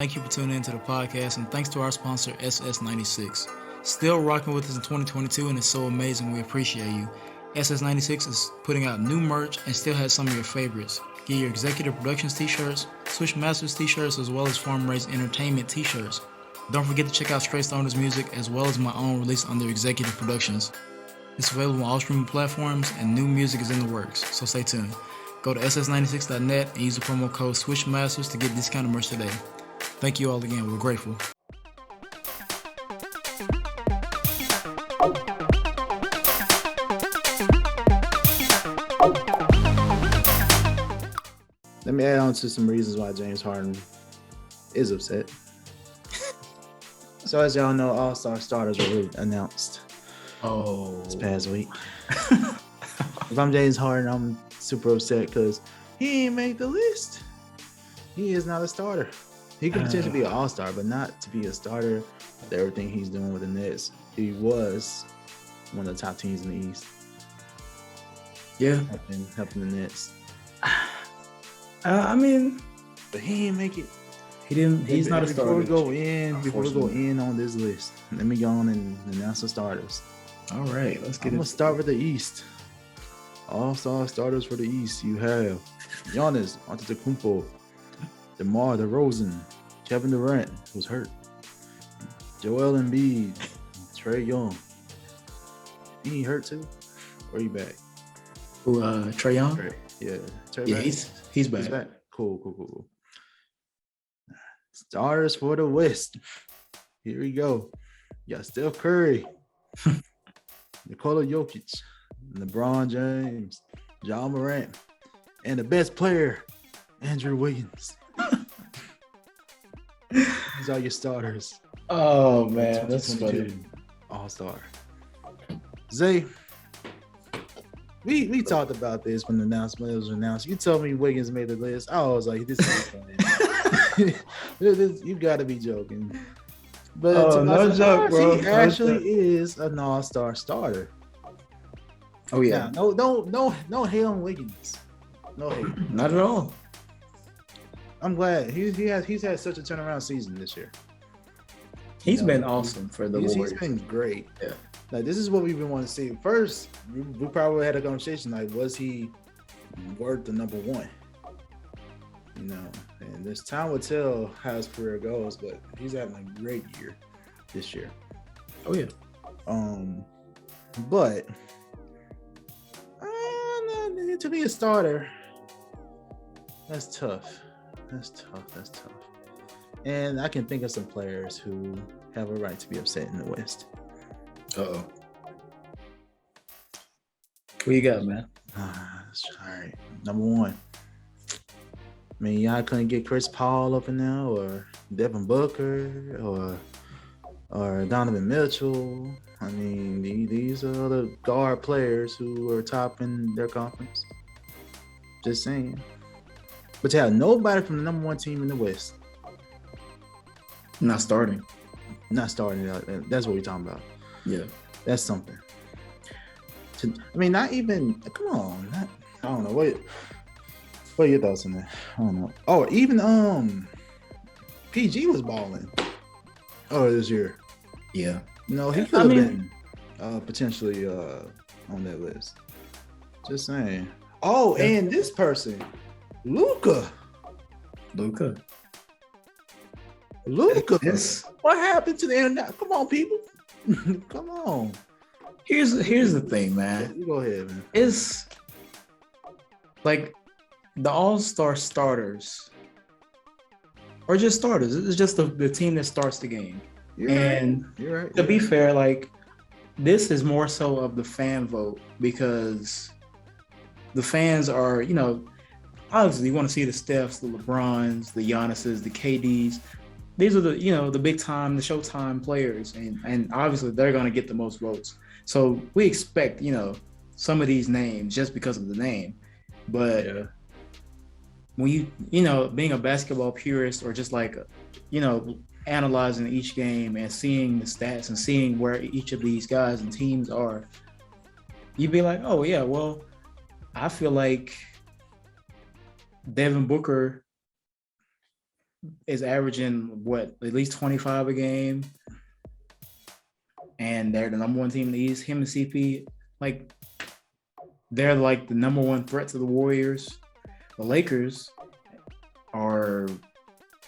Thank you for tuning into the podcast, and thanks to our sponsor, SS96. Still rocking with us in 2022, and it's so amazing. We appreciate you. SS96 is putting out new merch and still has some of your favorites. Get your Executive Productions t-shirts, Swish Masters t-shirts, as well as Farm Raised Entertainment t-shirts. Don't forget to check out Straight Stoners music, as well as my own release under Executive Productions. It's available on all streaming platforms, and new music is in the works, so stay tuned. Go to ss96.net and use the promo code SWISHMASTERS to get this kind of merch today. Thank you all again. We're grateful. Let me add on to some reasons why James Harden is upset. So as y'all know, All-Star starters were announced this past week. If I'm James Harden, I'm super upset because he ain't make the list. He is not a starter. He could potentially be an all-star, but not to be a starter with everything he's doing with the Nets. He was one of the top teams in the East. Yeah. Helping the Nets. I mean, but he didn't make it. He didn't. He's not a starter. Before we go in on this list, let me go on and announce the starters. All right, let's get it. I'm gonna start with the East. All-star starters for the East. You have Giannis, Antetokounmpo, DeMar, DeRozan, Kevin Durant, who's hurt, Joel Embiid, Trae Young. He hurt too? Or he back? Who? Trae Young? Yeah. Trae Yeah, back? he's back. He's back. Cool. Starters for the West. Here we go. You got Steph Curry, Nikola Jokic, LeBron James, John Morant, and the best player, Andrew Wiggins. These are your starters. Oh man, that's funny. All-star. Zay, we talked about this when the announcement was announced. You told me Wiggins made the list. I was like, this is funny. You got to be joking. But no joke, bro. He actually is an all-star starter. Oh yeah. Now, no hate on Wiggins. No hate. Not at all. I'm glad he's had such a turnaround season this year. He's been awesome for the Warriors. He's been great. Yeah. Like, this is what we've been wanting to see. First, we probably had a conversation like, was he worth the number one? You know, and this time will tell how his career goes, but he's having a great year this year. Oh yeah. But to be a starter, that's tough. That's tough. And I can think of some players who have a right to be upset in the West. Uh-oh. Who you got, man? All right. Number one. I mean, y'all couldn't get Chris Paul up in there, or Devin Booker, or Donovan Mitchell. I mean, these are the guard players who are top in their conference. Just saying. But you have nobody from the number one team in the West. Not starting. That's what we're talking about. Yeah. That's something. Not even. Come on. I don't know. What are your thoughts on that? I don't know. Oh, even PG was balling. Oh, this year. Yeah. No, he could have been potentially on that list. Just saying. Oh, yeah. And this person, Luka. What happened to the internet? Come on, people. Come on. Here's the thing, man. You go ahead, man. It's like the all-star starters are just starters. It's just the team that starts the game. You're right. To be fair, like, this is more so of the fan vote, because the fans are, obviously you want to see the Stephs, the LeBrons, the Giannis's, the KDs. These are the big time, the showtime players, and obviously they're going to get the most votes. So we expect, some of these names just because of the name. But when you being a basketball purist, or just like, analyzing each game and seeing the stats and seeing where each of these guys and teams are, you'd be like, oh yeah, well, I feel like Devin Booker is averaging at least 25 a game, and they're the number one team in the East. Him and CP, like, they're like the number one threat to the Warriors. The Lakers are,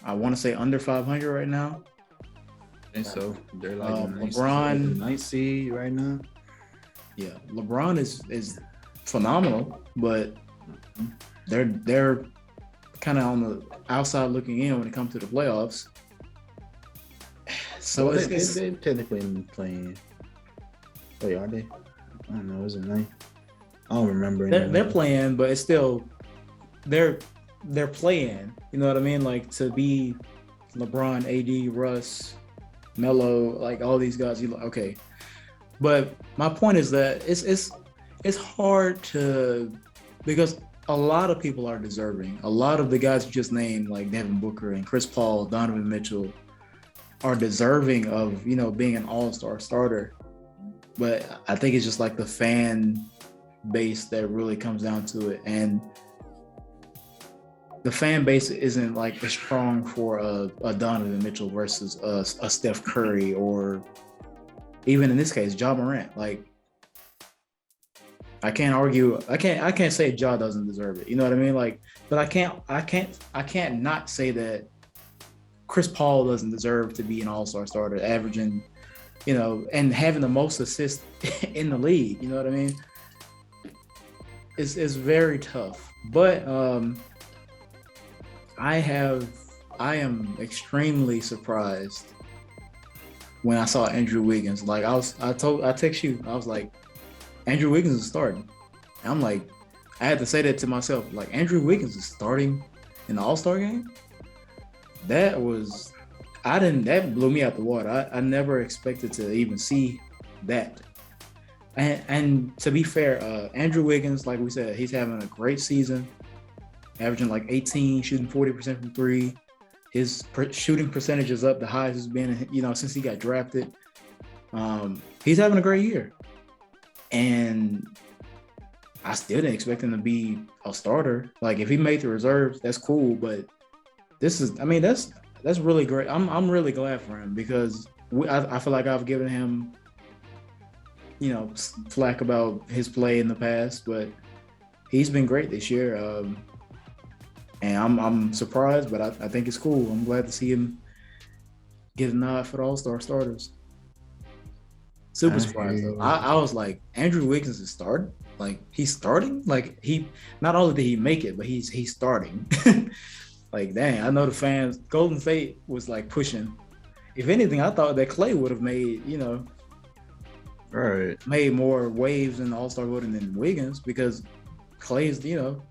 I want to say, under 500 right now. And so they're like LeBron, ninth seed right now. Yeah, LeBron is phenomenal, but they're kind of on the outside looking in when it comes to the playoffs. So well, they've technically been playing. Wait, are they? I don't know. Isn't they? I don't remember. They're playing, but it's still they're playing. You know what I mean? Like, to be LeBron, AD, Russ, Melo, like all these guys. You like, okay, but my point is that it's hard to, because a lot of people are deserving. A lot of the guys you just named, like Devin Booker and Chris Paul, Donovan Mitchell, are deserving of, you know, being an all-star starter. But I think it's just like the fan base that really comes down to it. And the fan base isn't like as strong for a Donovan Mitchell versus a Steph Curry, or even in this case, Ja Morant. Like, I can't argue. I can't say Ja doesn't deserve it. You know what I mean? Like, but I can't not say that Chris Paul doesn't deserve to be an all-star starter, averaging, you know, and having the most assists in the league. You know what I mean? It's very tough. But I am extremely surprised when I saw Andrew Wiggins. Like, I text you, I was like, Andrew Wiggins is starting. And I'm like, I had to say that to myself, like, Andrew Wiggins is starting in the All-Star game? That blew me out the water. I never expected to even see that. And to be fair, Andrew Wiggins, like we said, he's having a great season, averaging like 18, shooting 40% from three. His shooting percentage is up the highest it's been, you know, since he got drafted. He's having a great year. And I still didn't expect him to be a starter. Like, if he made the reserves, that's cool. But that's really great. I'm really glad for him, because I feel like I've given him, you know, flack about his play in the past, but he's been great this year. And I'm surprised, but I think it's cool. I'm glad to see him get a nod for the All-Star starters. Super surprised though. I was like, Andrew Wiggins is starting? Like, he's starting? Like, he not only did he make it, but he's starting. Like, dang, I know the fans, Golden State was like pushing. If anything, I thought that Clay would have made, you know, made more waves in the All-Star voting than Wiggins, because Clay's, you know,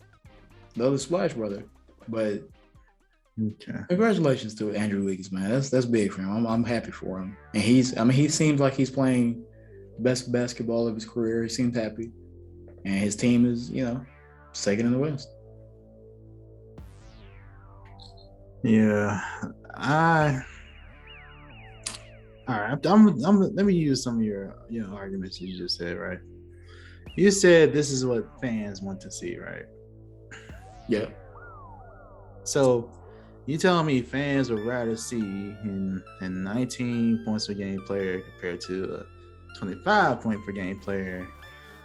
the other Splash brother. But congratulations to Andrew Wiggins, man. That's big for him. I'm happy for him. And he seems like he's playing the best basketball of his career. He seems happy. And his team is, you know, second in the West. Yeah. All right. Let me use some of your, you know, arguments you just said, right? You said this is what fans want to see, right? Yeah. So you telling me fans would rather see a 19 points per game player compared to a 25 point per game player,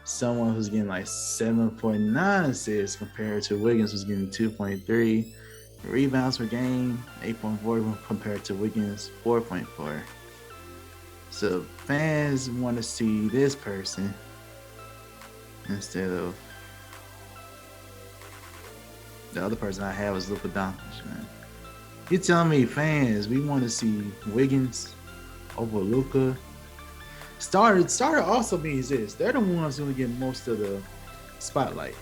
someone who's getting like 7.9 assists compared to Wiggins who's getting 2.3, rebounds per game 8.4 compared to Wiggins 4.4. So fans want to see this person instead of the other person I had was Luka Doncic, man. You telling me fans, we want to see Wiggins over Luka? Starter also means this. They're the ones who get most of the spotlight.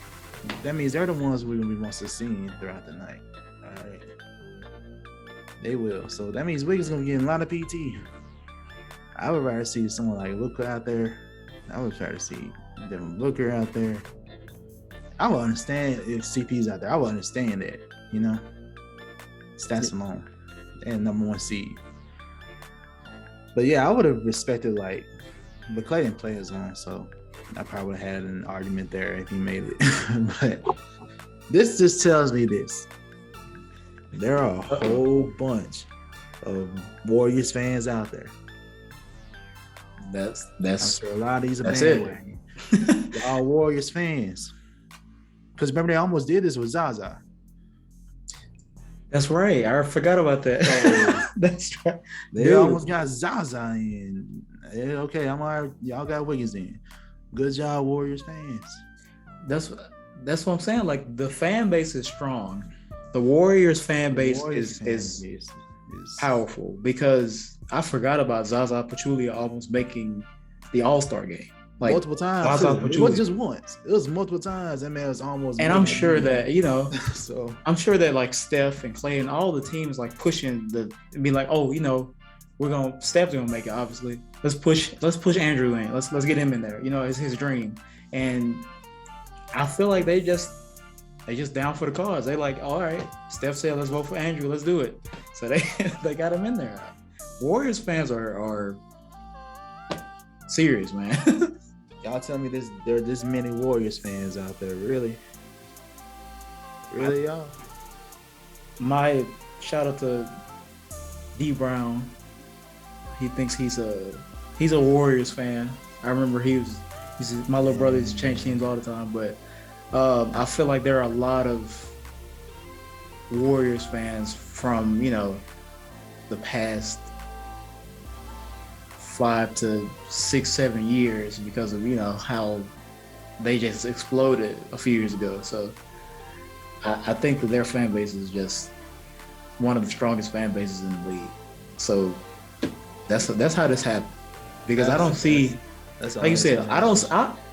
That means they're the ones we want to see throughout the night. All right. They will. So that means Wiggins going to get a lot of PT. I would rather see someone like Luka out there. I would rather see Devin Booker out there. I would understand if CP's out there. I would understand that, you know. Stats alone. And number one seed. But yeah, I would have respected, like, but Clay didn't play his own, so I probably would have had an argument there if he made it. But this just tells me this. There are a whole bunch of Warriors fans out there. That's I'm sure a lot of these are bandwagon. Y'all Warriors fans. Because remember, they almost did this with Zaza. That's right. I forgot about that. That's right. They almost got Zaza in. Yeah, okay, I'm all right. Y'all got Wiggins in. Good job, Warriors fans. That's what I'm saying. Like, the fan base is strong. The Warriors fan base is powerful, because I forgot about Zaza Pachulia almost making the All-Star game. Like, multiple times. It wasn't just once. It was multiple times. That man was almost. And I'm sure that, so I'm sure that like Steph and Clay and all the teams like pushing be like, oh, Steph's gonna make it. Obviously, let's push Andrew in. Let's get him in there. It's his dream. And I feel like they just down for the cause. They like, all right, Steph said, let's vote for Andrew. Let's do it. So they got him in there. Warriors fans are serious, man. Y'all tell me there are this many Warriors fans out there, really? Really, y'all? My shout out to D Brown. He thinks he's a Warriors fan. I remember he's my little brother used to change teams all the time, but I feel like there are a lot of Warriors fans from the past 5 to 6, 7 years because of how they just exploded a few years ago. So I think that their fan base is just one of the strongest fan bases in the league. So that's how this happened. Because I don't see, like you said,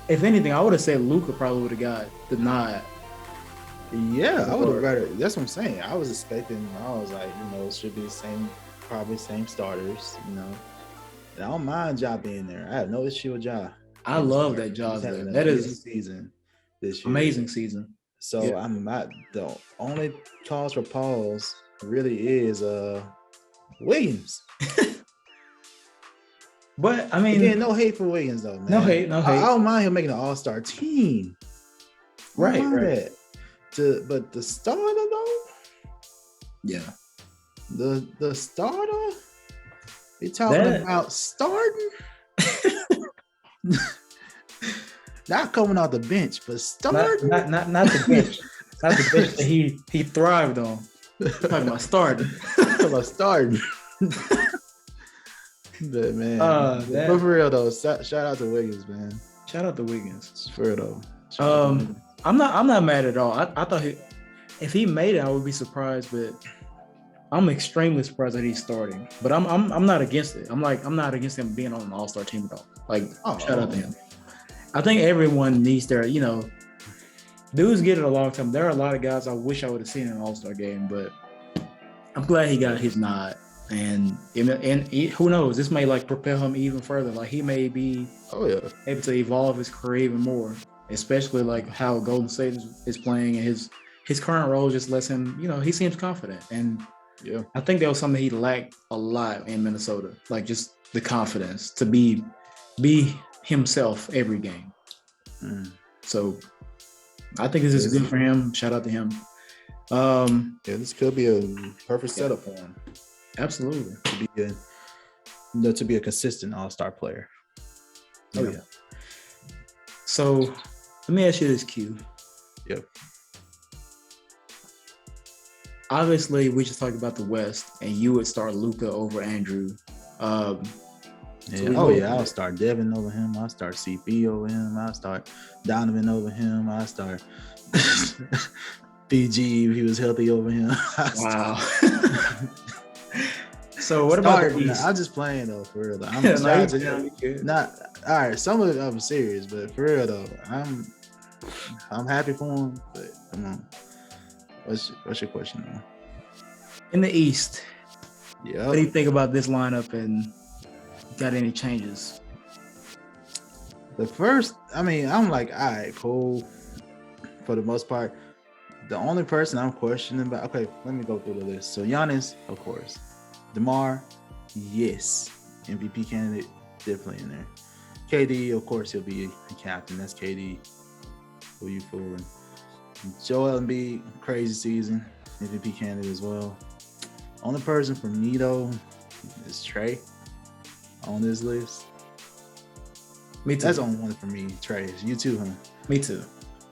if anything, I would have said Luka probably would have got the nod. Yeah, I would have rather. That's what I'm saying. I was expecting. I was like, it should be probably same starters. I don't mind Ja being there. I have no issue with Ja. I love that Ja's there. That is season this year. Amazing season. So yeah. I'm not the only cause for pause really is Wiggins. But I mean, again, no hate for Wiggins though, man. No hate. I don't mind him making an All-Star team. Right. But the starter though? Yeah. The starter? You talking about starting? Not coming off the bench, but starting. Not the bench. Not the bench that he thrived on. Talking about starting. Talking about starting. But man, but for real though, shout out to Wiggins, man. Shout out to Wiggins. For real though. I'm not mad at all. I thought if he made it, I would be surprised, but I'm extremely surprised that he's starting. But I'm not against it. I'm not against him being on an All-Star team at all. Like, shout out to him. I think everyone needs their, dudes get it a long time. There are a lot of guys I wish I would have seen in an All-Star game, but I'm glad he got his nod. And who knows, this may like propel him even further. Like, he may be able to evolve his career even more, especially like how Golden State is playing, and his current role just lets him, he seems confident. And yeah, I think that was something he lacked a lot in Minnesota, like just the confidence to be himself every game. So I think this is good for him. Shout out to him. This could be a perfect setup for him. Absolutely. To be a consistent All-Star player. Oh yeah. So let me ask you this, Q. Yep. Obviously, we just talked about the West, and you would start Luka over Andrew. I'll start Devin over him. I'll start CP over him. I'll start Donovan over him. I'll start PG if he was healthy over him. Wow. So what about the East? I'm just playing though, for real. I'm not all right. Some of it I'm serious, but for real though, I'm happy for him. But come on, what's your question now? In the East, yeah. What do you think about this lineup, and got any changes? The first, I'm like, all right, cool. For the most part, the only person I'm questioning about. Okay, let me go through the list. So Giannis, of course. DeMar, yes. MVP candidate, definitely in there. KD, of course, he'll be a captain. That's KD. Who you fooling? Joel Embiid, crazy season. MVP candidate as well. Only person for me though is Trae on this list. Me too. That's the only one for me. Trae. You too, huh? Me too.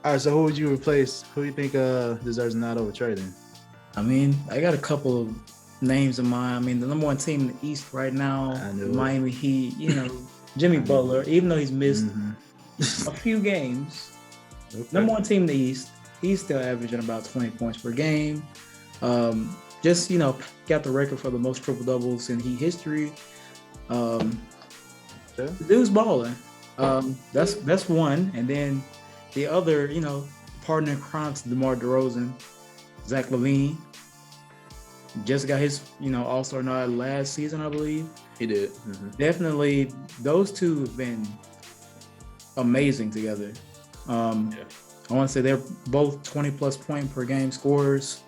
All right. So who would you replace? Who do you think deserves a nod over Trae then? I mean, I got a couple of names in mind. I mean, the number one team in the East right now, Miami Heat. You know, Jimmy Butler. Even though he's missed a few games, number one team in the East. He's still averaging about 20 points per game. Just got the record for the most triple doubles in Heat history. The dude's balling. That's one, and then the other, partner in crime to DeMar DeRozan, Zach Levine. Just got his, All-Star nod last season, I believe. He did. Definitely, those two have been amazing together. I want to say they're both 20-plus point per game scorers.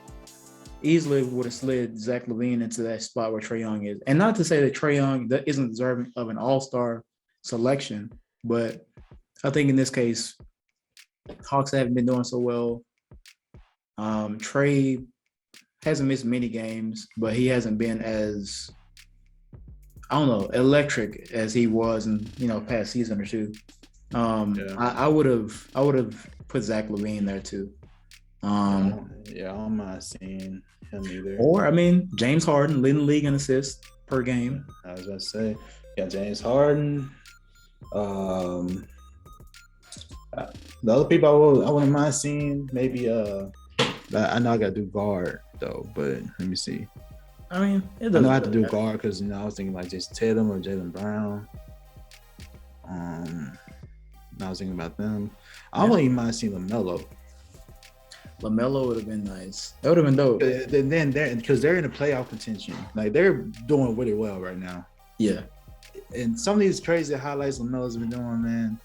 Easily would have slid Zach Levine into that spot where Trae Young is. And not to say that Trae Young isn't deserving of an all-star selection, but I think in this case, Hawks haven't been doing so well. Trae hasn't missed many games, but he hasn't been as, electric as he was in, past season or two. I would have put Zach Levine there too. I'm not seeing him either. Or James Harden leading the league in assists per game. I was gonna say, James Harden. The other people I wouldn't mind seeing, maybe I know I gotta do guard though, but let me see. I know I have to do guard because I was thinking like Jason Tatum or Jaylen Brown. I was thinking about them. I wouldn't even mind seeing LaMelo. LaMelo would have been nice. That would have been dope. Then because they're in the playoff contention, like they're doing really well right now. Yeah. And some of these crazy highlights LaMelo's been doing, man.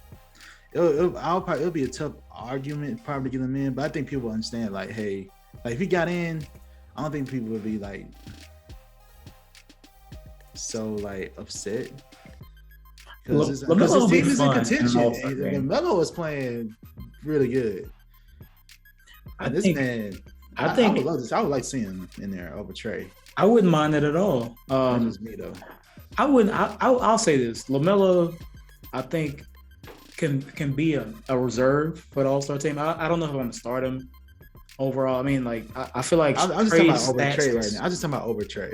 It'll be a tough argument probably to get him in, but I think people understand. Like, hey, like if he got in, I don't think people would be like so like upset because his team is in contention. LaMelo is playing really good. I would love this. I would like seeing him in there over Trae. I wouldn't mind it at all. That's just me though. I wouldn't. I'll say this: LaMelo, I think, can be a reserve for the All-Star team. I don't know if I'm gonna start him overall. I feel like I'm just talking about over Trae right now. I'm just talking about over Trae.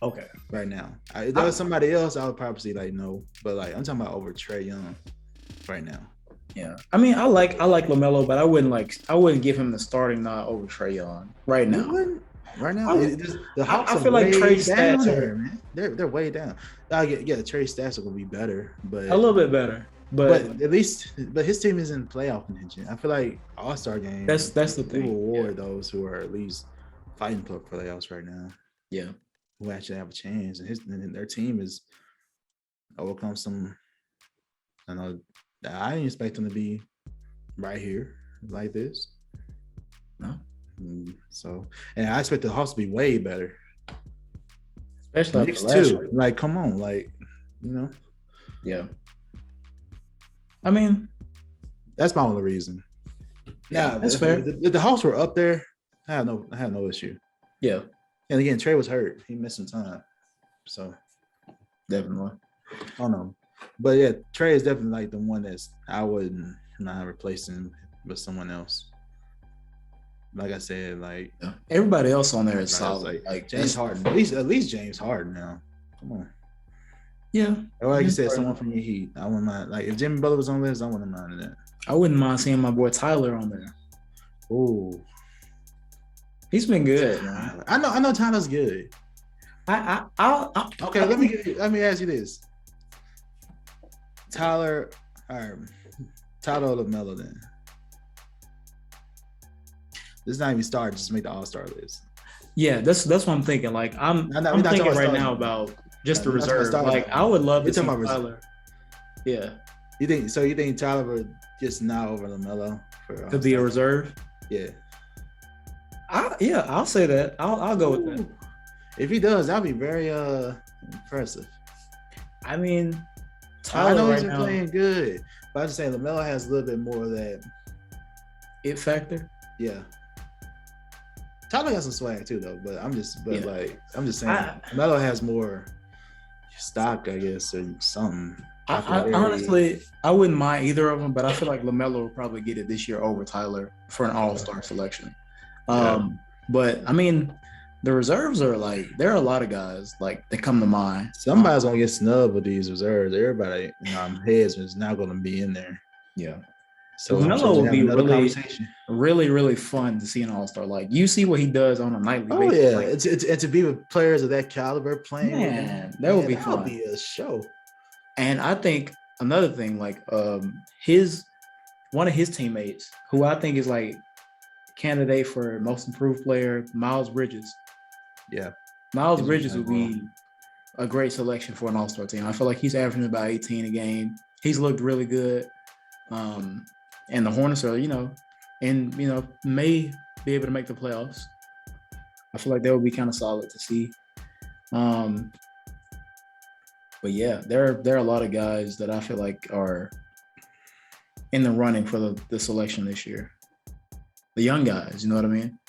Okay. Right now, if there was somebody else, I would probably say like no, but like I'm talking about over Trae Young right now. Yeah, I like LaMelo, but I wouldn't give him the starting nod over Trae Young right now. Right now, the Hawks I feel like Trae's stats are, man. They're way down. The Trae's stats are gonna be better, but a little bit better. But at least, his team is in playoff contention. I feel like All-Star game. That's the thing. Will reward those who are at least fighting for playoffs right now. Yeah, who actually have a chance, and their team is overcome some. I know. I didn't expect them to be right here like this. No. So, and I expect the Hawks to be way better. Especially Knicks too. Like, come on, Yeah. That's my only reason. Yeah, that's fair. The Hawks were up there. I had no issue. Yeah. And again, Trae was hurt. He missed some time. So definitely. I don't know. But yeah, Trae is definitely like the one that's I wouldn't not replace him with someone else. Like I said, everybody else on there is solid. Like James Harden. At least James Harden now. Come on. Yeah. Or like you said, someone from your Heat. I wouldn't mind. Like if Jimmy Butler was on the list, I wouldn't mind that. I wouldn't mind seeing my boy Tyler on there. Ooh. He's been good. I know Tyler's good. Okay, let me ask you this. Tyler or LaMelo then. This is not even started, just make the All-Star list. Yeah, that's what I'm thinking. Like I'm thinking right now about just the reserve. Like I would love to see Tyler. Yeah. You think Tyler would just now over LaMelo to be a reserve? Yeah. I'll say that. I'll go with that. If he does, that'll be very impressive. Tyler I know right he's now, playing good, but I'm just saying LaMelo has a little bit more of that it factor. Yeah. Tyler got some swag too, though. But I'm just saying, Melo has more stock, I guess, or something. I honestly, I wouldn't mind either of them, but I feel like LaMelo will probably get it this year over Tyler for an All-Star selection. But I mean, the reserves are like, there are a lot of guys like that come to mind. Somebody's gonna get snubbed with these reserves. Everybody, heads is not gonna be in there. Yeah. So LaMelo will be really fun to see an All-Star. Like, you see what he does on a nightly basis. Oh yeah, like, it's to be with players of that caliber playing. Man, that would be fun. That would be a show. And I think another thing, like one of his teammates, who I think is like candidate for most improved player, Miles Bridges. Yeah, Miles Bridges would be a great selection for an All-Star team. I feel like he's averaging about 18 a game. He's looked really good. And the Hornets are, may be able to make the playoffs. I feel like that would be kind of solid to see. But yeah, there are a lot of guys that I feel like are in the running for the selection this year. The young guys, you know what I mean?